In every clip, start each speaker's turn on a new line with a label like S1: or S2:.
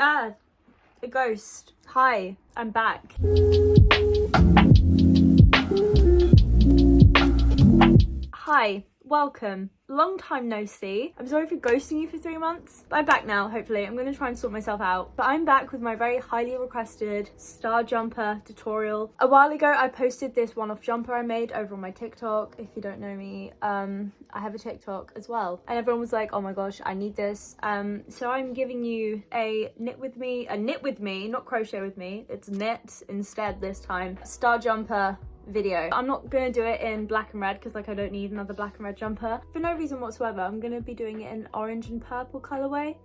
S1: A ghost. Hi, I'm back. Hi, welcome. Long time no see. I'm sorry for ghosting you for 3 months, but I'm back now, hopefully. I'm gonna try and sort myself out. But I'm back with my very highly requested star jumper tutorial. A while ago, I posted this one-off jumper I made over on my TikTok. If you don't know me, I have a TikTok as well. And everyone was like, oh my gosh, I need this. So I'm giving you a knit with me, not crochet with me. It's knit instead this time. Star jumper video. I'm not gonna do it in black and red because I don't need another black and red jumper for no reason whatsoever. I'm gonna be doing it in orange and purple colorway.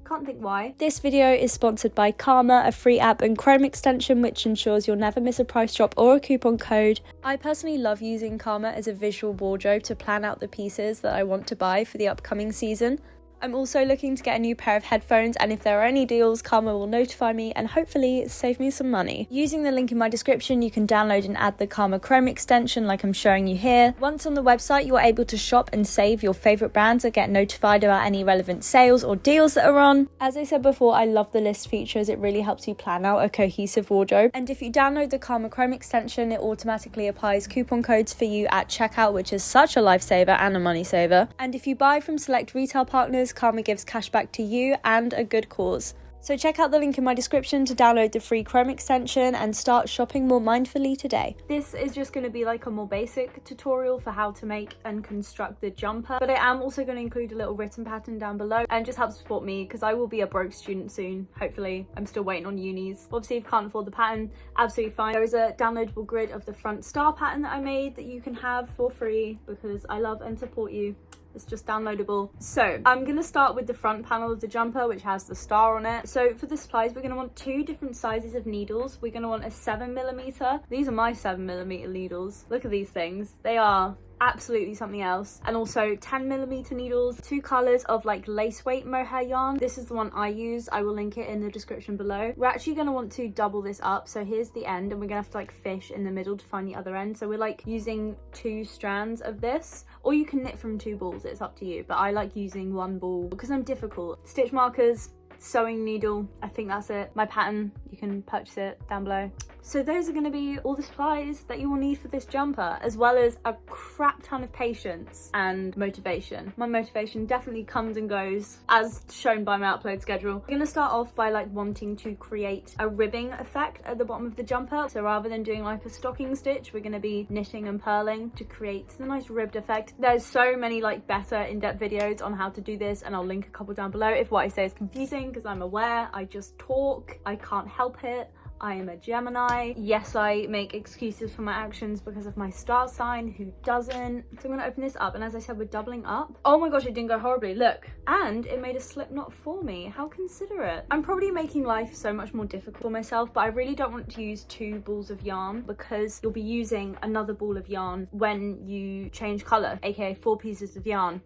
S1: Can't think why. This video is sponsored by Karma, a free app and Chrome extension which ensures you'll never miss a price drop or a coupon code. I personally love using Karma as a visual wardrobe to plan out the pieces that I want to buy for the upcoming season. I'm also looking to get a new pair of headphones, and if there are any deals, Karma will notify me and hopefully save me some money. Using the link in my description, you can download and add the Karma Chrome extension like I'm showing you here. Once on the website, you are able to shop and save your favourite brands or get notified about any relevant sales or deals that are on. As I said before, I love the list feature as it really helps you plan out a cohesive wardrobe. And if you download the Karma Chrome extension, it automatically applies coupon codes for you at checkout, which is such a lifesaver and a money saver. And if you buy from select retail partners, Karma gives cash back to you and a good cause. So check out the link in my description to download the free Chrome extension and start shopping more mindfully today. This is just going to be like a more basic tutorial for how to make and construct the jumper, but I am also going to include a little written pattern down below and just help support me because I will be a broke student soon, hopefully. I'm still waiting on unis. Obviously, if you can't afford the pattern, absolutely fine. There is a downloadable grid of the front star pattern that I made that you can have for free because I love and support you. It's just downloadable. So I'm gonna start with the front panel of the jumper, which has the star on it. So for the supplies, we're gonna want 2 different sizes of needles. We're gonna want a 7mm. These are my 7mm needles. Look at these things. They are absolutely something else. And also 10mm needles, 2 colors of like lace weight mohair yarn. This is the one I use. I will link it in the description below. We're actually going to want to double this up. So here's the end and we're gonna have to like fish in the middle to find the other end. So we're like using 2 strands of this, or you can knit from 2 balls, it's up to you, but I like using 1 ball because I'm difficult. Stitch markers, sewing needle, I think that's it. My pattern, you can purchase it down below. So those are going to be all the supplies that you will need for this jumper, as well as a crap ton of patience and motivation. My motivation definitely comes and goes as shown by my upload schedule. I'm going to start off by like wanting to create a ribbing effect at the bottom of the jumper. So rather than doing like a stocking stitch, we're going to be knitting and purling to create the nice ribbed effect. There's so many like better in-depth videos on how to do this, and I'll link a couple down below if what I say is confusing, because I'm aware I just talk. I can't help it. I am a Gemini. Yes, I make excuses for my actions because of my star sign. Who doesn't? So I'm gonna open this up, and as I said, we're doubling up. Oh my gosh, it didn't go horribly, look. And it made a slip knot for me. How considerate. I'm probably making life so much more difficult for myself, but I really don't want to use 2 balls of yarn because you'll be using another ball of yarn when you change color, aka 4 pieces of yarn.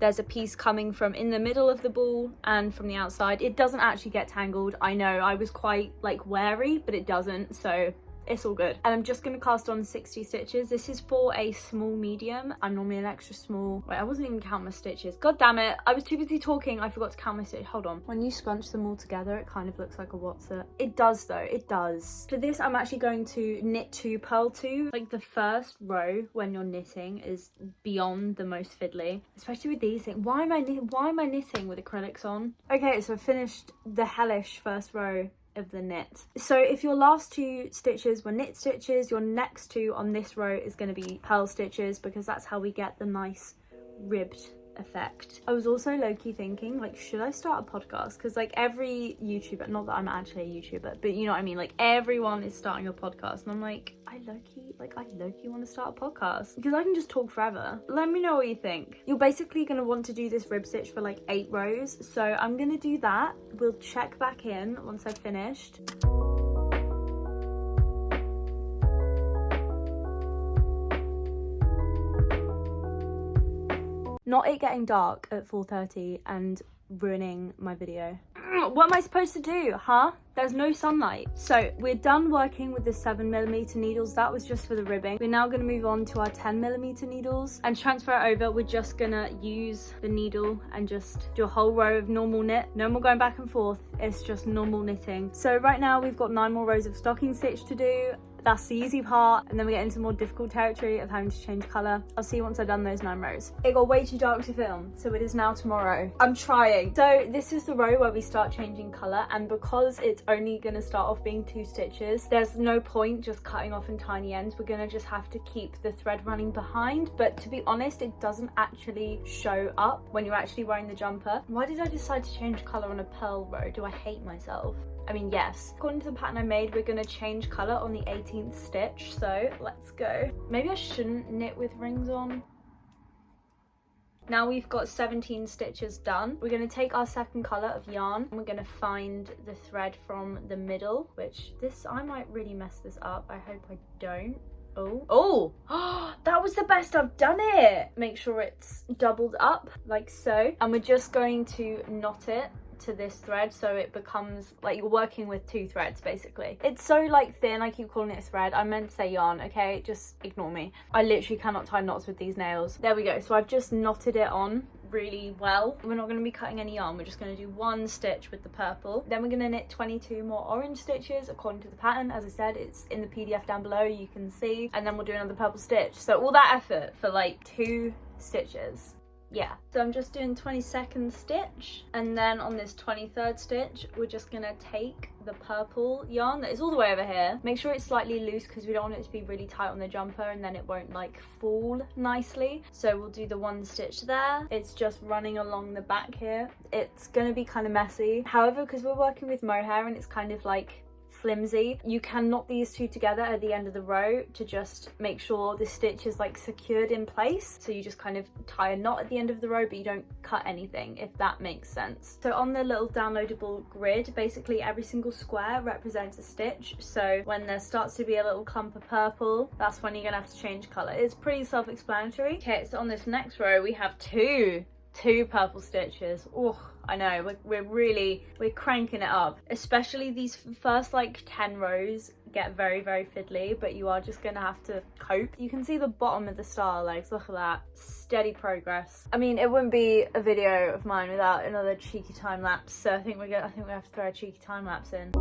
S1: There's a piece coming from in the middle of the ball and from the outside. It doesn't actually get tangled. I know, I was quite like wary, but it doesn't, so it's all good. And I'm just going to cast on 60 stitches. This is for a small medium. I'm normally an extra small. Wait, I wasn't even counting my stitches. God damn it. I was too busy talking. I forgot to count my stitches. Hold on. When you scrunch them all together, it kind of looks like a what's it. It does though. It does. For this, I'm actually going to knit 2, purl 2. Like the first row when you're knitting is beyond the most fiddly, especially with these things. Why am I knitting with acrylics on? Okay, so I finished the hellish first row of the knit. So if your last 2 stitches were knit stitches, your next 2 on this row is going to be purl stitches, because that's how we get the nice ribbed effect. I was also low-key thinking, like, should I start a podcast? Because like every YouTuber, not that I'm actually a YouTuber, but you know what I mean, like everyone is starting a podcast, and I'm like, I low-key want to start a podcast because I can just talk forever. Let me know what you think. You're basically going to want to do this rib stitch for like 8 rows, so I'm going to do that. We'll check back in once I've finished. Not it getting dark at 4:30 and ruining my video. What am I supposed to do, huh? There's no sunlight. So we're done working with the 7mm needles. That was just for the ribbing. We're now going to move on to our 10mm needles and transfer it over. We're just going to use the needle and just do a whole row of normal knit. No more going back and forth. It's just normal knitting. So right now we've got 9 more rows of stocking stitch to do. That's the easy part, and then we get into more difficult territory of having to change colour. I'll see you once I've done those 9 rows. It got way too dark to film, so it is now tomorrow. I'm trying. So this is the row where we start changing colour, and because it's only going to start off being 2 stitches, there's no point just cutting off in tiny ends. We're going to just have to keep the thread running behind, but to be honest, it doesn't actually show up when you're actually wearing the jumper. Why did I decide to change colour on a pearl row? Do I hate myself? I mean, yes. According to the pattern I made, we're going to change colour on the 18th stitch, so let's go. Maybe I shouldn't knit with rings on. Now we've got 17 stitches done. We're going to take our second colour of yarn and we're going to find the thread from the middle, which I might really mess this up. I hope I don't. Oh, that was the best I've done it. Make sure it's doubled up like so. And we're just going to knot it to this thread so it becomes like you're working with 2 threads basically. It's so like thin, I keep calling it a thread. I meant to say yarn, okay? Just ignore me. I literally cannot tie knots with these nails. There we go. So I've just knotted it on really well. We're not going to be cutting any yarn. We're just going to do 1 stitch with the purple. Then we're going to knit 22 more orange stitches according to the pattern. As I said, it's in the PDF down below, you can see. And then we'll do another purple stitch. So all that effort for like 2 stitches. Yeah, so I'm just doing 22nd stitch, and then on this 23rd stitch we're just gonna take the purple yarn that is all the way over here. Make sure it's slightly loose because we don't want it to be really tight on the jumper and then it won't like fall nicely. So we'll do the 1 stitch there. It's just running along the back here. It's gonna be kind of messy, however, because we're working with mohair and it's kind of like flimsy, you can knot these 2 together at the end of the row to just make sure the stitch is like secured in place. So you just kind of tie a knot at the end of the row, but you don't cut anything, if that makes sense. So on the little downloadable grid, basically every single square represents a stitch. So when there starts to be a little clump of purple, that's when you're gonna have to change color. It's pretty self-explanatory. Okay, so on this next row we have two purple stitches. Oh, I know, we're cranking it up. Especially these first like 10 rows get very fiddly, but you are just gonna have to cope. You can see the bottom of the star legs. Look at that, steady progress. I mean, it wouldn't be a video of mine without another cheeky time lapse, so I think we have to throw a cheeky time lapse in.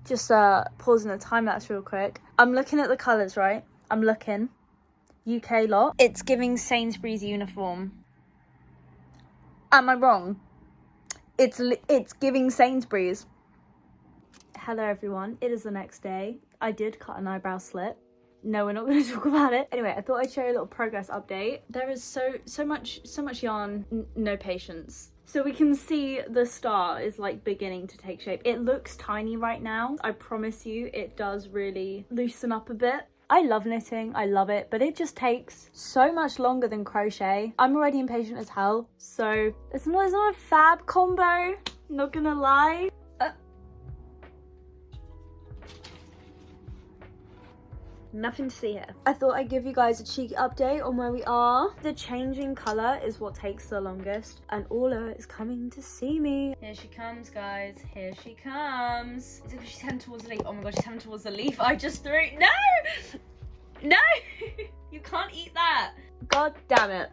S1: Just pausing the time lapse real quick. I'm looking at the colours, right? I'm looking. UK lot. It's giving Sainsbury's uniform. Am I wrong? It's giving Sainsbury's. Hello everyone. It is the next day. I did cut an eyebrow slit. No, we're not going to talk about it. Anyway, I thought I'd share a little progress update. There is so much yarn. No patience. So we can see the star is like beginning to take shape. It looks tiny right now. I promise you it does really loosen up a bit. I love knitting, I love it, but it just takes so much longer than crochet. I'm already impatient as hell, so it's not a fab combo, not gonna lie. Nothing to see here. I thought I'd give you guys a cheeky update on where we are. The changing colour is what takes the longest, and Orla is coming to see me. Here she comes, guys. Here she comes. Is it because she's heading towards the leaf? Oh my god, she's heading towards the leaf. I just threw it. No! No! You can't eat that. God damn it.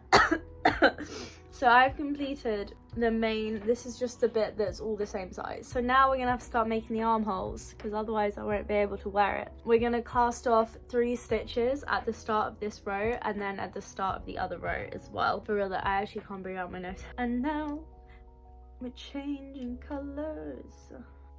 S1: So I've completed the main, this is just the bit that's all the same size. So now we're gonna have to start making the armholes because otherwise I won't be able to wear it. We're gonna cast off 3 stitches at the start of this row and then at the start of the other row as well. For real, I actually can't bring out my nose. And now we're changing colors.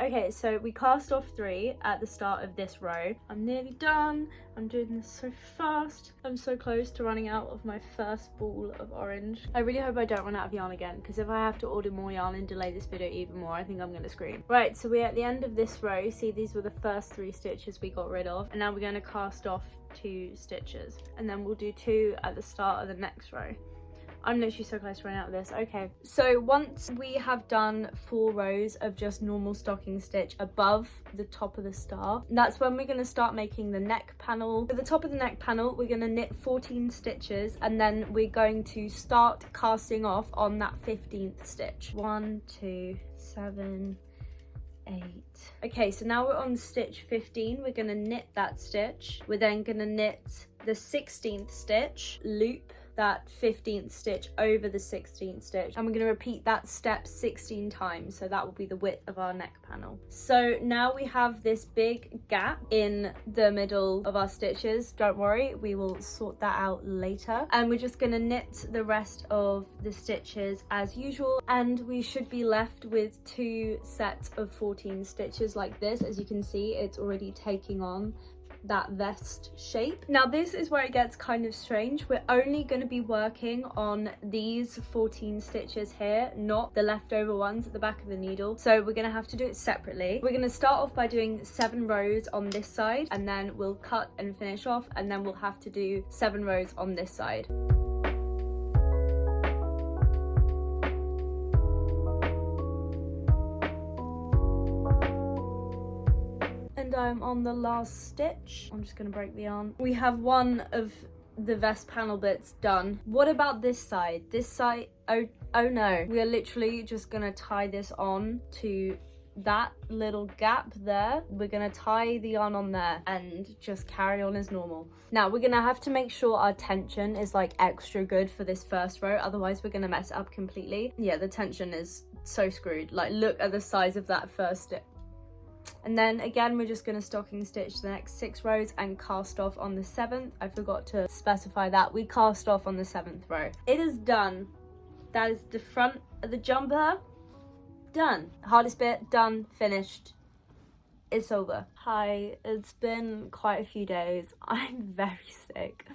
S1: Okay, so we cast off 3 at the start of this row. I'm nearly done. I'm doing this so fast. I'm so close to running out of my first ball of orange. I really hope I don't run out of yarn again, because if I have to order more yarn and delay this video even more, I think I'm gonna scream. Right, so we're at the end of this row. See, these were the first 3 stitches we got rid of, and now we're gonna cast off 2 stitches, and then we'll do 2 at the start of the next row. I'm literally so close to running out of this. Okay, so once we have done 4 rows of just normal stocking stitch above the top of the star, that's when we're going to start making the neck panel. For the top of the neck panel, we're going to knit 14 stitches, and then we're going to start casting off on that 15th stitch. 1, 2, 7, 8. Okay, so now we're on stitch 15. We're going to knit that stitch. We're then going to knit the 16th stitch, loop that 15th stitch over the 16th stitch, and we're going to repeat that step 16 times, so that will be the width of our neck panel. So now we have this big gap in the middle of our stitches. Don't worry, we will sort that out later, and we're just going to knit the rest of the stitches as usual, and we should be left with 2 sets of 14 stitches like this. As you can see, it's already taking on that vest shape. Now this is where it gets kind of strange. We're only going to be working on these 14 stitches here, not the leftover ones at the back of the needle, so we're going to have to do it separately. We're going to start off by doing 7 rows on this side, and then we'll cut and finish off, and then we'll have to do 7 rows on this side. I'm on the last stitch. I'm just gonna break the yarn. We have one of the vest panel bits done. What about this side? This side, oh no. We are literally just gonna tie this on to that little gap there. We're gonna tie the yarn on there and just carry on as normal. Now we're gonna have to make sure our tension is like extra good for this first row, otherwise we're gonna mess it up completely. Yeah, the tension is so screwed. Like, look at the size of that first stitch. And then again, we're just going to stocking stitch the next 6 rows and cast off on the 7th. I forgot to specify that. We cast off on the 7th row. It is done. That is the front of the jumper. Done. Hardest bit, done, finished. It's over. Hi, it's been quite a few days. I'm very sick.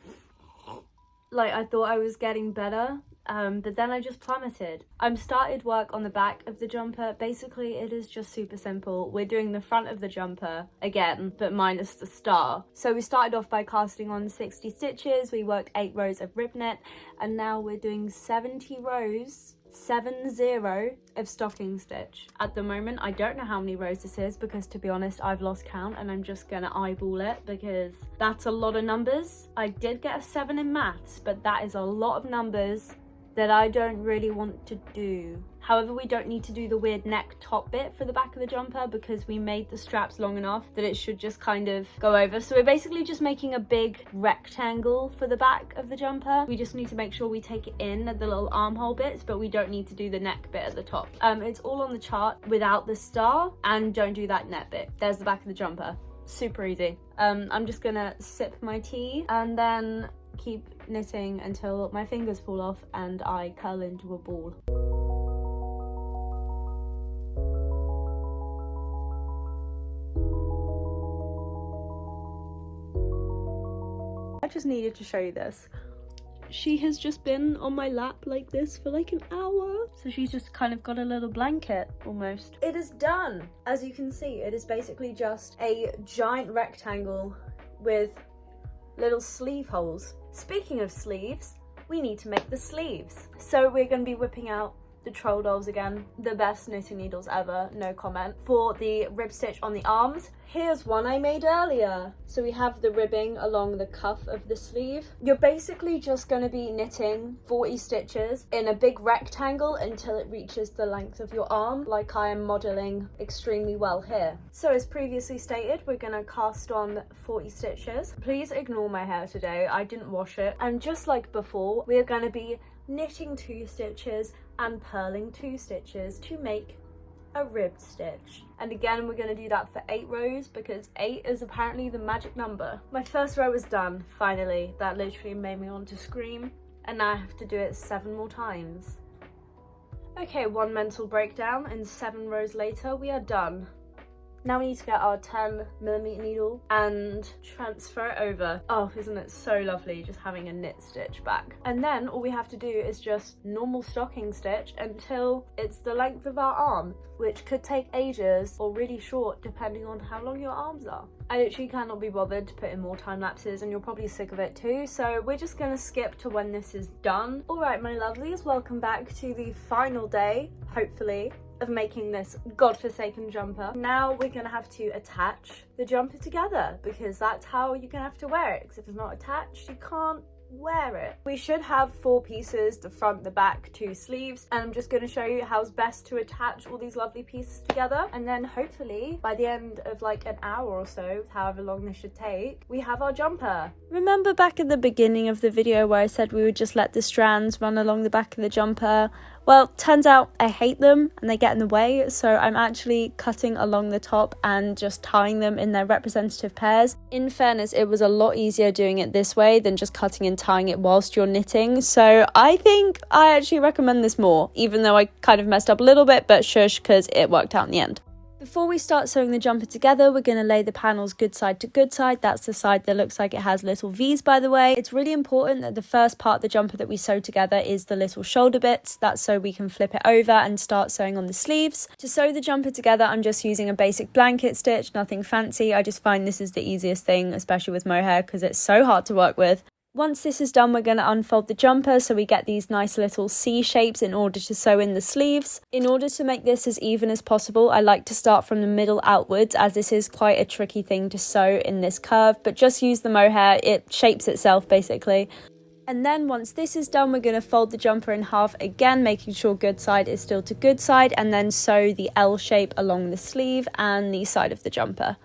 S1: Like, I thought I was getting better, but then I just plummeted. I'm started work on the back of the jumper. Basically, it is just super simple. We're doing the front of the jumper again, but minus the star. So we started off by casting on 60 stitches. We worked 8 rows of rib knit, and now we're doing 70 rows, 70 of stocking stitch. At the moment, I don't know how many rows this is, because to be honest, I've lost count, and I'm just gonna eyeball it because that's a lot of numbers. I did get a 7 in maths, but that is a lot of numbers that I don't really want to do. However, we don't need to do the weird neck top bit for the back of the jumper because we made the straps long enough that it should just kind of go over. So we're basically just making a big rectangle for the back of the jumper. We just need to make sure we take it in at the little armhole bits, but we don't need to do the neck bit at the top. It's all on the chart without the star, and don't do that net bit. There's the back of the jumper. Super easy. I'm just gonna sip my tea and then keep knitting until my fingers fall off and I curl into a ball. I just needed to show you this. She has just been on my lap like this for like an hour. So she's just kind of got a little blanket almost. It is done. As you can see, it is basically just a giant rectangle with little sleeve holes. Speaking of sleeves, we need to make the sleeves. So we're going to be whipping out the troll dolls again. The best knitting needles ever, no comment. For the rib stitch on the arms, here's one I made earlier. So we have the ribbing along the cuff of the sleeve. You're basically just going to be knitting 40 stitches in a big rectangle until it reaches the length of your arm, like I am modelling extremely well here. So as previously stated, we're going to cast on 40 stitches. Please ignore my hair today, I didn't wash it. And just like before, we are going to be knitting 2 stitches and purling 2 stitches to make a ribbed stitch. And again, we're going to do that for 8 rows because 8 is apparently the magic number. My first row is done, finally. That literally made me want to scream, and now I have to do it 7 more times. Okay, one mental breakdown, and 7 rows later we are done. Now we need to get our 10mm needle and transfer it over. Oh, isn't it so lovely just having a knit stitch back? And then all we have to do is just normal stocking stitch until it's the length of our arm, which could take ages or really short depending on how long your arms are. I literally cannot be bothered to put in more time lapses, and you're probably sick of it too, so we're just gonna skip to when this is done. All right, my lovelies, welcome back to the final day, hopefully, of making this godforsaken jumper. Now we're gonna have to attach the jumper together, because that's how you're gonna have to wear it, because if it's not attached, you can't wear it. We should have 4 pieces, the front, the back, 2 sleeves, and I'm just going to show you how's best to attach all these lovely pieces together, and then hopefully by the end of like an hour or so, however long this should take, we have our jumper. Remember back at the beginning of the video where I said we would just let the strands run along the back of the jumper? Well, turns out I hate them and they get in the way, so I'm actually cutting along the top and just tying them in their representative pairs. In fairness, it was a lot easier doing it this way than just cutting and tying it whilst you're knitting, so I think I actually recommend this more, even though I kind of messed up a little bit, but shush, because it worked out in the end. Before we start sewing the jumper together, we're going to lay the panels good side to good side. That's the side that looks like it has little V's, by the way. It's really important that the first part of the jumper that we sew together is the little shoulder bits. That's so we can flip it over and start sewing on the sleeves. To sew the jumper together, I'm just using a basic blanket stitch, nothing fancy. I just find this is the easiest thing, especially with mohair, because it's so hard to work with. Once this is done, we're going to unfold the jumper so we get these nice little C shapes in order to sew in the sleeves. In order to make this as even as possible, I like to start from the middle outwards, as this is quite a tricky thing to sew in this curve, but just use the mohair, it shapes itself basically. And then once this is done, we're going to fold the jumper in half again, making sure good side is still to good side, and then sew the L shape along the sleeve and the side of the jumper.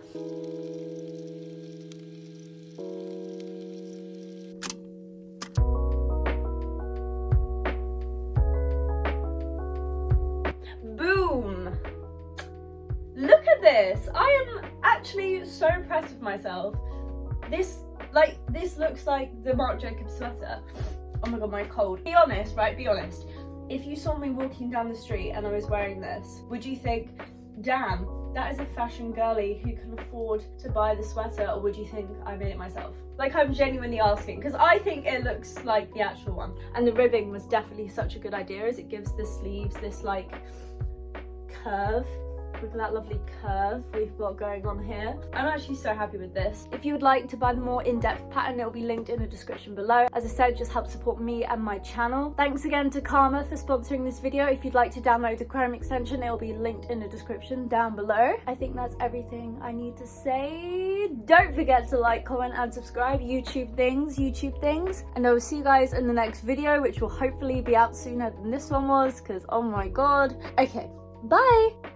S1: Boom! Look at this! I am actually so impressed with myself. This looks like the Marc Jacobs sweater. Oh my god, my cold. Be honest, right? Be honest. If you saw me walking down the street and I was wearing this, would you think, damn, that is a fashion girly who can afford to buy the sweater, or would you think I made it myself? Like, I'm genuinely asking, because I think it looks like the actual one. And the ribbing was definitely such a good idea, as it gives the sleeves this like curve. Look at that lovely curve we've got going on here. I'm actually so happy with this. If you would like to buy the more in-depth pattern, it will be linked in the description below. As I said, just help support me and my channel. Thanks again to Karma for sponsoring this video. If you'd like to download the Chrome extension, it will be linked in the description down below. I think that's everything I need to say. Don't forget to like, comment and subscribe. YouTube things. And I will see you guys in the next video, which will hopefully be out sooner than this one was, because oh my god. Okay, bye!